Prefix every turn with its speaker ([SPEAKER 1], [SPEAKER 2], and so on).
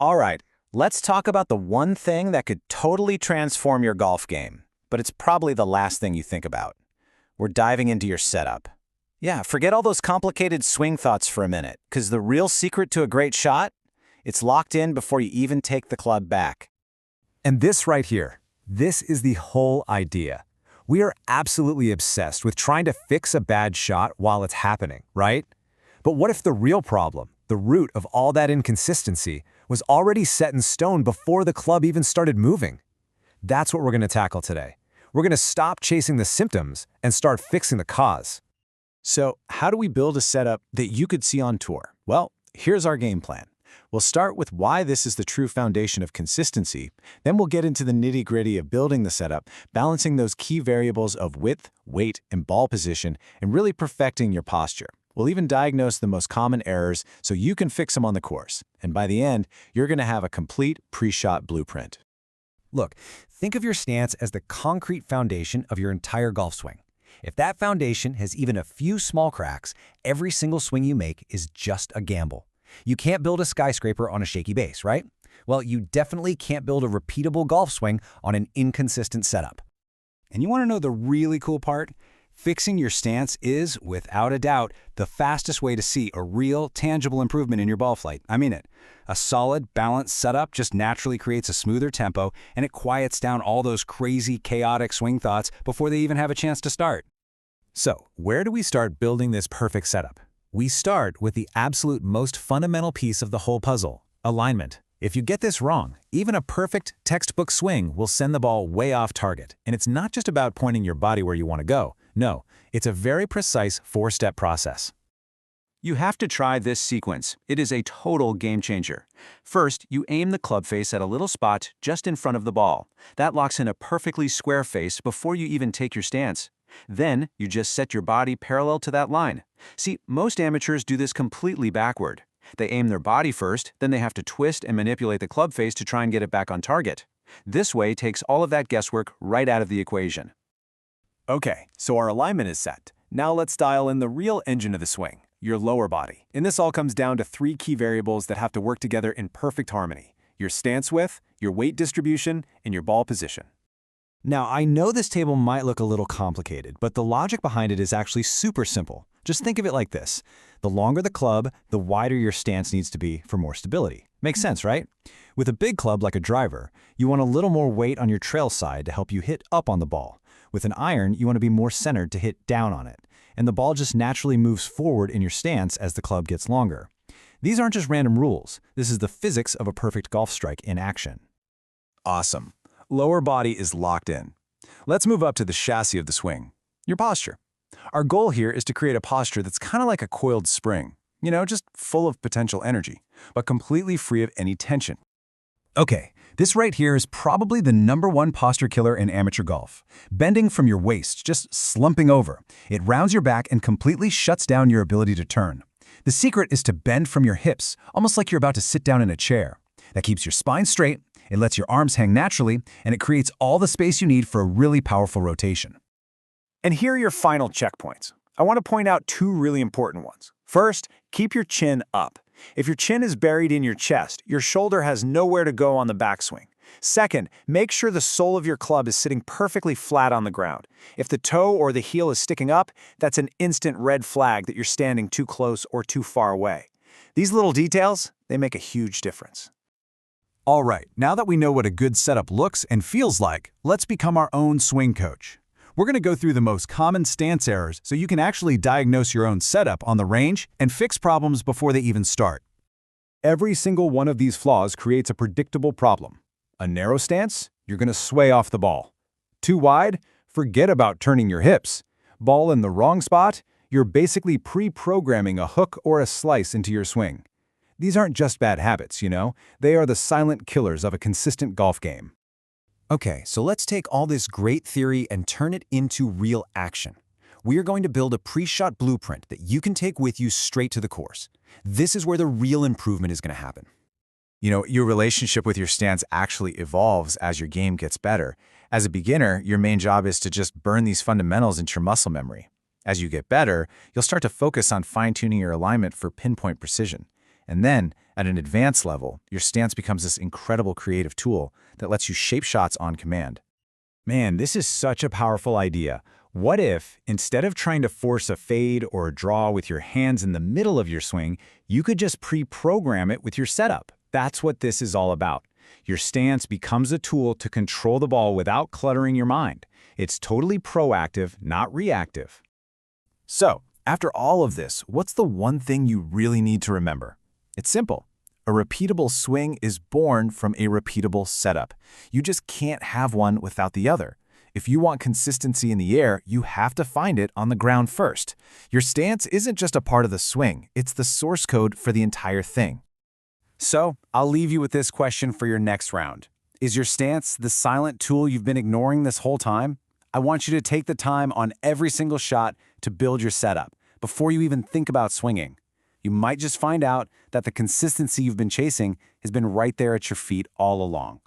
[SPEAKER 1] All right, let's talk about the one thing that could totally transform your golf game, but it's probably the last thing you think about. We're diving into your setup. Yeah, forget all those complicated swing thoughts for a minute, because the real secret to a great shot, it's locked in before you even take the club back.
[SPEAKER 2] And this right here, this is the whole idea. We are absolutely obsessed with trying to fix a bad shot while it's happening, right? But what if the real problem, the root of all that inconsistency, was already set in stone before the club even started moving? That's what we're going to tackle today. We're going to stop chasing the symptoms and start fixing the cause.
[SPEAKER 1] So, how do we build a setup that you could see on tour? Well, here's our game plan. We'll start with why this is the true foundation of consistency. Then we'll get into the nitty-gritty of building the setup, balancing those key variables of width, weight, and ball position, and really perfecting your posture. We'll even diagnose the most common errors so you can fix them on the course. And by the end, you're going to have a complete pre-shot blueprint.
[SPEAKER 2] Look, think of your stance as the concrete foundation of your entire golf swing. If that foundation has even a few small cracks, every single swing you make is just a gamble. You can't build a skyscraper on a shaky base, right? Well, you definitely can't build a repeatable golf swing on an inconsistent setup.
[SPEAKER 3] And you want to know the really cool part? Fixing your stance is, without a doubt, the fastest way to see a real, tangible improvement in your ball flight. I mean it. A solid, balanced setup just naturally creates a smoother tempo, and it quiets down all those crazy, chaotic swing thoughts before they even have a chance to start.
[SPEAKER 2] So, where do we start building this perfect setup? We start with the absolute most fundamental piece of the whole puzzle, alignment. If you get this wrong, even a perfect textbook swing will send the ball way off target. And it's not just about pointing your body where you want to go. No, it's a very precise four-step process.
[SPEAKER 3] You have to try this sequence. It is a total game changer. First, you aim the club face at a little spot just in front of the ball. That locks in a perfectly square face before you even take your stance. Then, you just set your body parallel to that line. See, most amateurs do this completely backward. They aim their body first, then they have to twist and manipulate the club face to try and get it back on target. This way takes all of that guesswork right out of the equation.
[SPEAKER 4] Okay, so our alignment is set. Now let's dial in the real engine of the swing, your lower body. And this all comes down to three key variables that have to work together in perfect harmony: your stance width, your weight distribution, and your ball position.
[SPEAKER 1] Now, I know this table might look a little complicated, but the logic behind it is actually super simple. Just think of it like this. The longer the club, the wider your stance needs to be for more stability. Makes sense, right? With a big club like a driver, you want a little more weight on your trail side to help you hit up on the ball. With an iron, you want to be more centered to hit down on it. And the ball just naturally moves forward in your stance as the club gets longer. These aren't just random rules. This is the physics of a perfect golf strike in action.
[SPEAKER 4] Awesome. Lower body is locked in. Let's move up to the chassis of the swing, your posture. Our goal here is to create a posture that's kind of like a coiled spring, just full of potential energy, but completely free of any tension.
[SPEAKER 2] Okay, this right here is probably the #1 posture killer in amateur golf. Bending from your waist, just slumping over. It rounds your back and completely shuts down your ability to turn. The secret is to bend from your hips, almost like you're about to sit down in a chair. That keeps your spine straight, it lets your arms hang naturally, and it creates all the space you need for a really powerful rotation.
[SPEAKER 4] And here are your final checkpoints. I want to point out two really important ones. First, keep your chin up. If your chin is buried in your chest, your shoulder has nowhere to go on the backswing. Second, make sure the sole of your club is sitting perfectly flat on the ground. If the toe or the heel is sticking up, that's an instant red flag that you're standing too close or too far away. These little details, they make a huge difference.
[SPEAKER 2] All right, now that we know what a good setup looks and feels like, let's become our own swing coach. We're going to go through the most common stance errors so you can actually diagnose your own setup on the range and fix problems before they even start.
[SPEAKER 4] Every single one of these flaws creates a predictable problem. A narrow stance, you're going to sway off the ball. Too wide, forget about turning your hips. Ball in the wrong spot, you're basically pre-programming a hook or a slice into your swing. These aren't just bad habits, they are the silent killers of a consistent golf game.
[SPEAKER 2] Okay, so let's take all this great theory and turn it into real action. We are going to build a pre-shot blueprint that you can take with you straight to the course. This is where the real improvement is going to happen.
[SPEAKER 1] Your relationship with your stance actually evolves as your game gets better. As a beginner, your main job is to just burn these fundamentals into your muscle memory. As you get better, you'll start to focus on fine-tuning your alignment for pinpoint precision. And then,
[SPEAKER 2] At an advanced level, your stance becomes this incredible creative tool that lets you shape shots on command.
[SPEAKER 1] Man, this is such a powerful idea. What if, instead of trying to force a fade or a draw with your hands in the middle of your swing, you could just pre-program it with your setup? That's what this is all about. Your stance becomes a tool to control the ball without cluttering your mind. It's totally proactive, not reactive.
[SPEAKER 2] So, after all of this, what's the one thing you really need to remember? It's simple. A repeatable swing is born from a repeatable setup. You just can't have one without the other. If you want consistency in the air, you have to find it on the ground first. Your stance isn't just a part of the swing, it's the source code for the entire thing. So, I'll leave you with this question for your next round. Is your stance the silent tool you've been ignoring this whole time? I want you to take the time on every single shot to build your setup before you even think about swinging. You might just find out that the consistency you've been chasing has been right there at your feet all along.